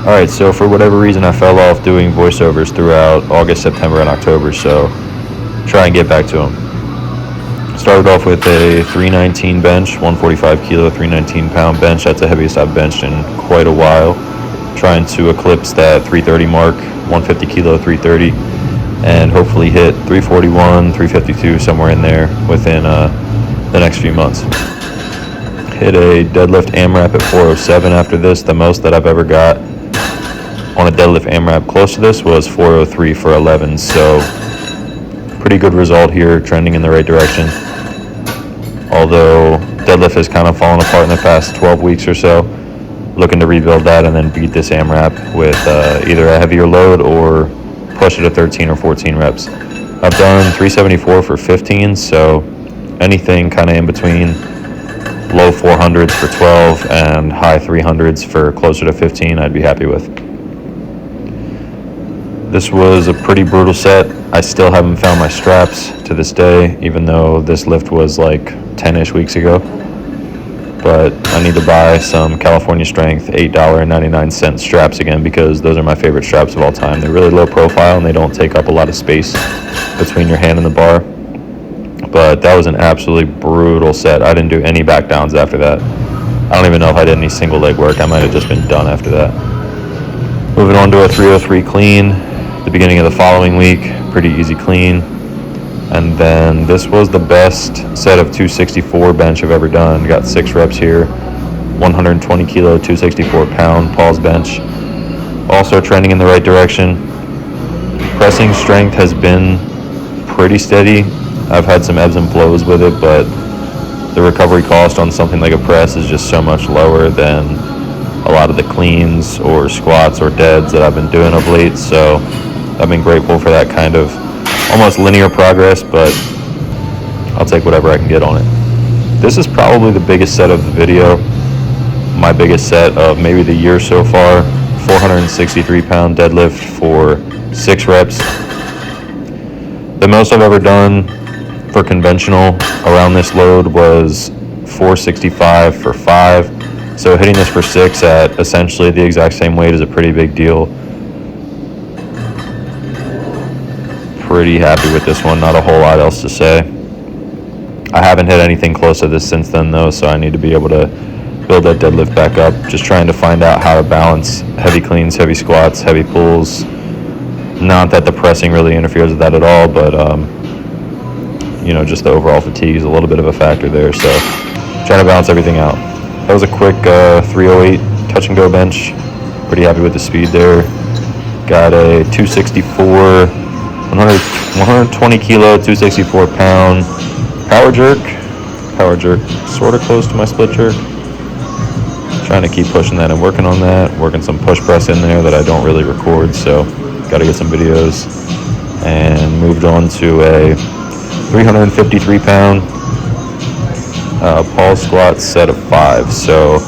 Alright, so for whatever reason I fell off doing voiceovers throughout August, September, and October, so try and get back to them. Started off with a 319 bench, 145 kilo, 319 pound bench. That's the heaviest I've benched in quite a while. Trying to eclipse that 330 mark, 150 kilo, 330, and hopefully hit 341, 352, somewhere in there within the next few months. Hit a deadlift AMRAP at 407 after this. The most that I've ever got on a deadlift AMRAP close to this was 403 for 11, so pretty good result here, trending in the right direction. Although deadlift has kind of fallen apart in the past 12 weeks or so, looking to rebuild that and then beat this AMRAP with either a heavier load or push it to 13 or 14 reps. I've done 374 for 15, so anything kind of in between low 400s for 12 and high 300s for closer to 15 I'd be happy with. This was a pretty brutal set. I still haven't found my straps to this day, even though this lift was like 10-ish weeks ago. But I need to buy some California Strength $8.99 straps again, because those are my favorite straps of all time. They're really low profile and they don't take up a lot of space between your hand and the bar. But that was an absolutely brutal set. I didn't do any back downs after that. I don't even know if I did any single leg work. I might have just been done after that. Moving on to a 303 clean. The beginning of the following week, pretty easy clean. And then this was the best set of 264 bench I've ever done. Got 6 reps here, 120 kilo, 264 pound pause bench. Also trending in the right direction. Pressing strength has been pretty steady. I've had some ebbs and flows with it, but the recovery cost on something like a press is just so much lower than a lot of the cleans or squats or deads that I've been doing of late. So I've been grateful for that kind of almost linear progress, but I'll take whatever I can get on it. This is probably the biggest set of the video, my biggest set of maybe the year so far. 463 pound deadlift for 6 reps. The most I've ever done for conventional around this load was 465 for 5. So hitting this for 6 at essentially the exact same weight is a pretty big deal. Pretty happy with this one, not a whole lot else to say. I haven't hit anything close to this since then though, so I need to be able to build that deadlift back up. Just trying to find out how to balance heavy cleans, heavy squats, heavy pulls. Not that the pressing really interferes with that at all, but just the overall fatigue is a little bit of a factor there, so trying to balance everything out. That was a quick 308 touch and go bench. Pretty happy with the speed there. Got a 264, 120 kilo, 264 pound power jerk. Power jerk sort of close to my split jerk. Trying to keep pushing that and working on that. Working some push press in there that I don't really record, so got to get some videos. And moved on to a 353 pound pause squat set of 5. So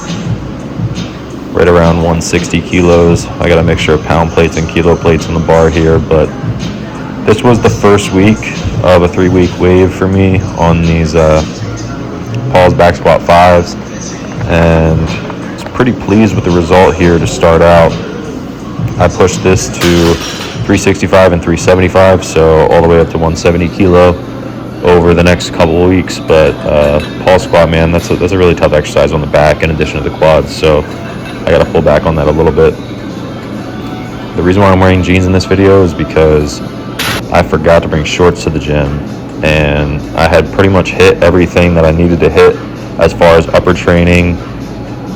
right around 160 kilos. I got a mixture of pound plates and kilo plates on the bar here, but this was the first week of a 3-week wave for me on these pause back squat 5s, and I was pretty pleased with the result here to start out. I pushed this to 365 and 375, so all the way up to 170 kilo over the next couple of weeks. But pause squat, man, that's a really tough exercise on the back in addition to the quads, so I got to pull back on that a little bit. The reason why I'm wearing jeans in this video is because I forgot to bring shorts to the gym, and I had pretty much hit everything that I needed to hit as far as upper training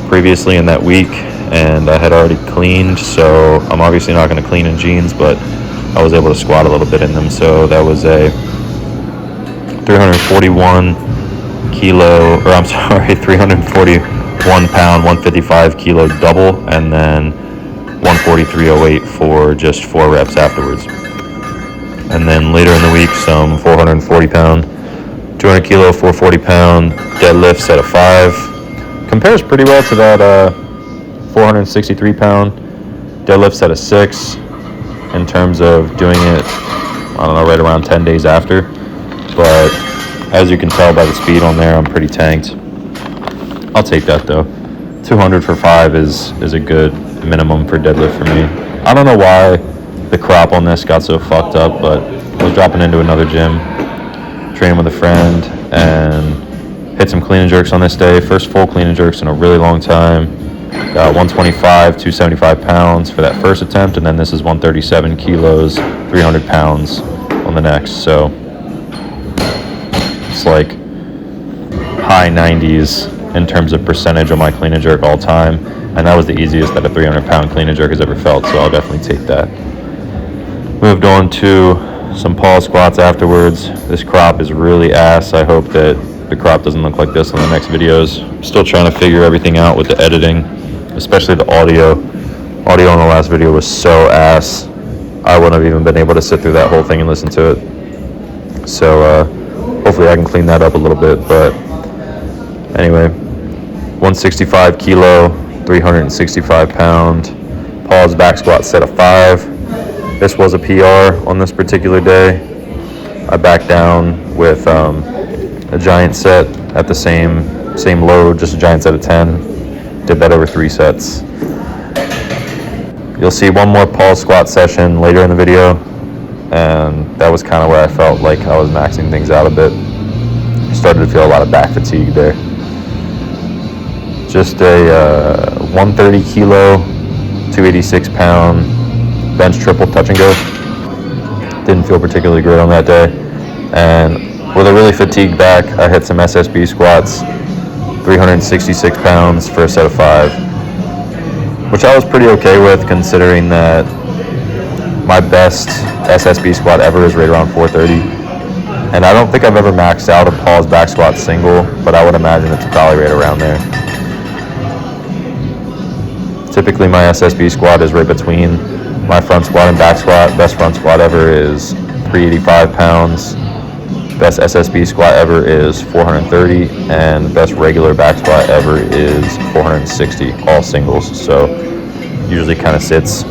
previously in that week, and I had already cleaned, so I'm obviously not going to clean in jeans, but I was able to squat a little bit in them. So that was a 341 pound, 155 kilo double, and then 143.08 for just 4 reps afterwards. And then later in the week, some 440 pound, 200 kilo, 440 pound deadlift set of 5. Compares pretty well to that 463 pound deadlift set of 6 in terms of doing it, I don't know, right around 10 days after. But as you can tell by the speed on there, I'm pretty tanked. I'll take that though. 200 for 5 is a good minimum for deadlift for me. I don't know why the crop on this got so fucked up, but I was dropping into another gym, training with a friend, and hit some clean and jerks on this day. First full clean and jerks in a really long time. Got 125, 275 pounds for that first attempt, and then this is 137 kilos, 300 pounds on the next. So it's like high 90s in terms of percentage on my clean and jerk all time, and that was the easiest that a 300-pound clean and jerk has ever felt, so I'll definitely take that. Moved on to some pause squats afterwards. This crop is really ass. I hope that the crop doesn't look like this in the next videos. I'm still trying to figure everything out with the editing, especially the audio. Audio in the last video was so ass. I wouldn't have even been able to sit through that whole thing and listen to it. So hopefully I can clean that up a little bit. But anyway, 165 kilo, 365 pound pause back squat set of 5. This was a PR on this particular day. I backed down with a giant set at the same load, just a giant set of 10. Did that over 3 sets. You'll see one more pause squat session later in the video, and that was kind of where I felt like I was maxing things out a bit. Started to feel a lot of back fatigue there. Just a 130 kilo, 286 pound bench triple touch and go. Didn't feel particularly great on that day. And with a really fatigued back, I hit some SSB squats, 366 pounds for a set of 5. Which I was pretty okay with, considering that my best SSB squat ever is right around 430. And I don't think I've ever maxed out a pause back squat single, but I would imagine it's probably right around there. Typically my SSB squat is right between my front squat and back squat. Best front squat ever is 385 pounds. Best SSB squat ever is 430, and best regular back squat ever is 460, all singles. So usually kind of sits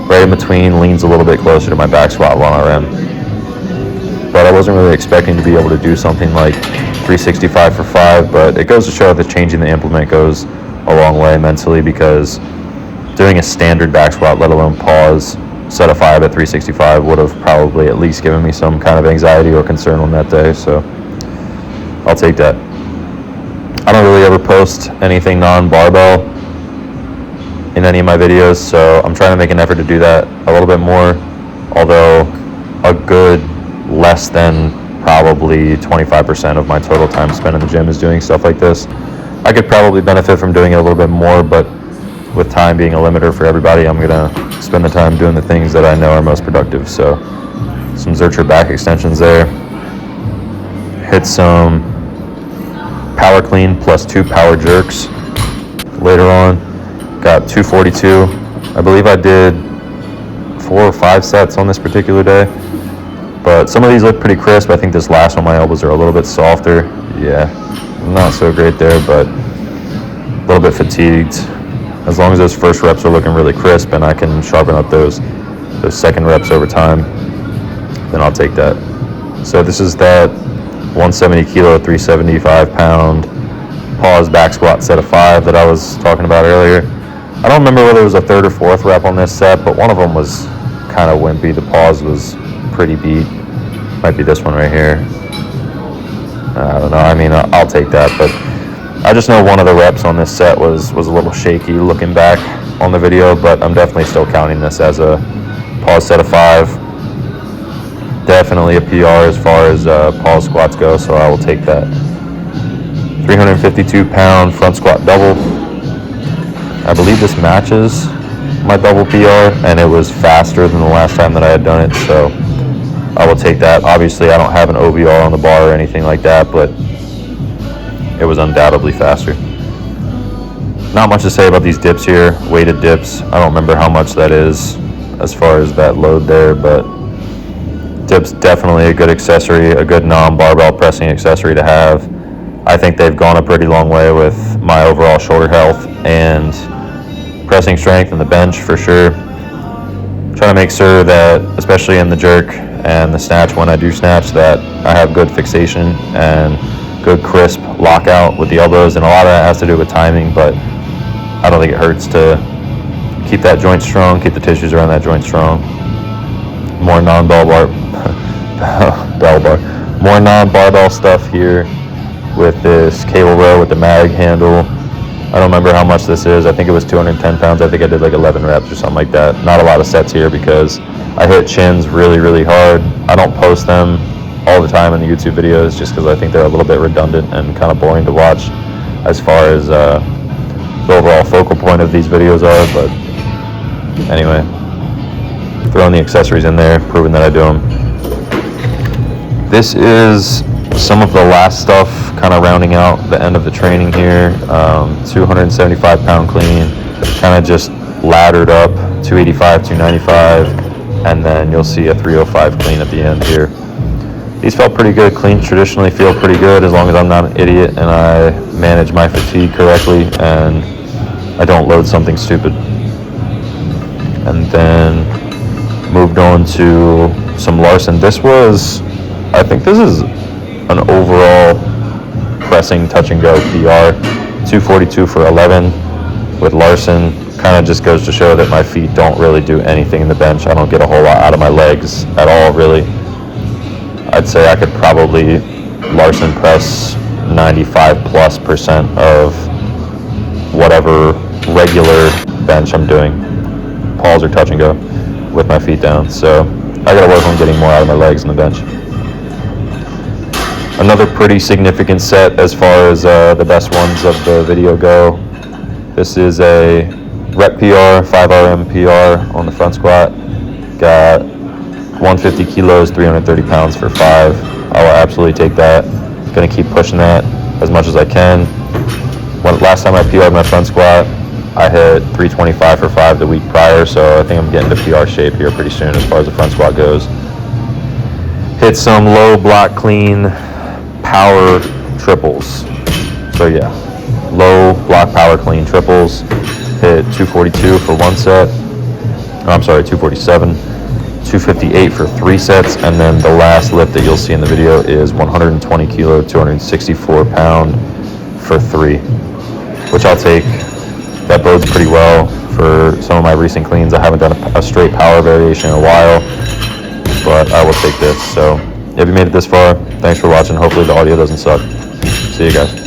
right in between, leans a little bit closer to my back squat 1RM. But I wasn't really expecting to be able to do something like 365 for 5, but it goes to show that changing the implement goes a long way mentally, because doing a standard back squat, let alone pause, set of 5 at 365 would have probably at least given me some kind of anxiety or concern on that day, so I'll take that. I don't really ever post anything non-barbell in any of my videos, so I'm trying to make an effort to do that a little bit more, although a good less than probably 25% of my total time spent in the gym is doing stuff like this. I could probably benefit from doing it a little bit more, but with time being a limiter for everybody, I'm gonna spend the time doing the things that I know are most productive. So some Zercher back extensions there. Hit some power clean plus 2 power jerks later on. Got 242. I believe I did 4 or 5 sets on this particular day, but some of these look pretty crisp. I think this last one, my elbows are a little bit softer. Yeah, not so great there, but a little bit fatigued. As long as those first reps are looking really crisp and I can sharpen up those second reps over time, then I'll take that. So this is that 170 kilo, 375 pound pause back squat set of 5 that I was talking about earlier. I don't remember whether it was a 3rd or 4th rep on this set, but one of them was kind of wimpy. The pause was pretty beat. Might be this one right here. I don't know. I mean, I'll take that, but I just know one of the reps on this set was a little shaky looking back on the video, but I'm definitely still counting this as a pause set of 5. Definitely a PR as far as pause squats go, so I will take that. 352 pound front squat double. I believe this matches my double PR, and it was faster than the last time that I had done it, so I will take that. Obviously, I don't have an OBR on the bar or anything like that, but it was undoubtedly faster. Not much to say about these dips here, weighted dips. I don't remember how much that is as far as that load there, but dips definitely a good accessory, a good non-barbell pressing accessory to have. I think they've gone a pretty long way with my overall shoulder health and pressing strength in the bench for sure. Trying to make sure that, especially in the jerk and the snatch, when I do snatch, that I have good fixation and good crisp lockout with the elbows, and a lot of that has to do with timing, but I don't think it hurts to keep that joint strong, keep the tissues around that joint strong. More non-barbell more non-barbell stuff here with this cable row with the mag handle. I don't remember how much this is. I think it was 210 pounds. I think I did like 11 reps or something like that. Not a lot of sets here because I hit chins really, really hard. I don't post them all the time in the YouTube videos just because I think they're a little bit redundant and kind of boring to watch as far as the overall focal point of these videos are. But anyway, throwing the accessories in there, proving that I do them. This is some of the last stuff, kind of rounding out the end of the training here. 275 pound clean, kind of just laddered up, 285, 295, and then you'll see a 305 clean at the end here. These felt pretty good. Cleans traditionally feel pretty good as long as I'm not an idiot and I manage my fatigue correctly and I don't load something stupid. And then moved on to some Larson. I think this is an overall pressing touch and go PR. 242 for 11 with Larson. Kind of just goes to show that my feet don't really do anything in the bench. I don't get a whole lot out of my legs at all, really. I'd say I could probably Larson press 95+% of whatever regular bench I'm doing. Pause or touch and go with my feet down. So I gotta work on getting more out of my legs in the bench. Another pretty significant set as far as the best ones of the video go. This is a rep PR, 5RM PR on the front squat. Got 150 kilos, 330 pounds for 5. I will absolutely take that. Gonna keep pushing that as much as I can. Last time I PR'd my front squat, I hit 325 for 5 the week prior, so I think I'm getting to PR shape here pretty soon as far as the front squat goes. Hit some low block clean power triples. So yeah, low block power clean triples. Hit 242 for 1 set. I'm sorry, 247. 258 for 3 sets, and then the last lift that you'll see in the video is 120 kilo, 264 pound for 3, which I'll take. That bodes pretty well for some of my recent cleans. I haven't done a straight power variation in a while, but I will take this. So if you made it this far, thanks for watching. Hopefully the audio doesn't suck. See you guys.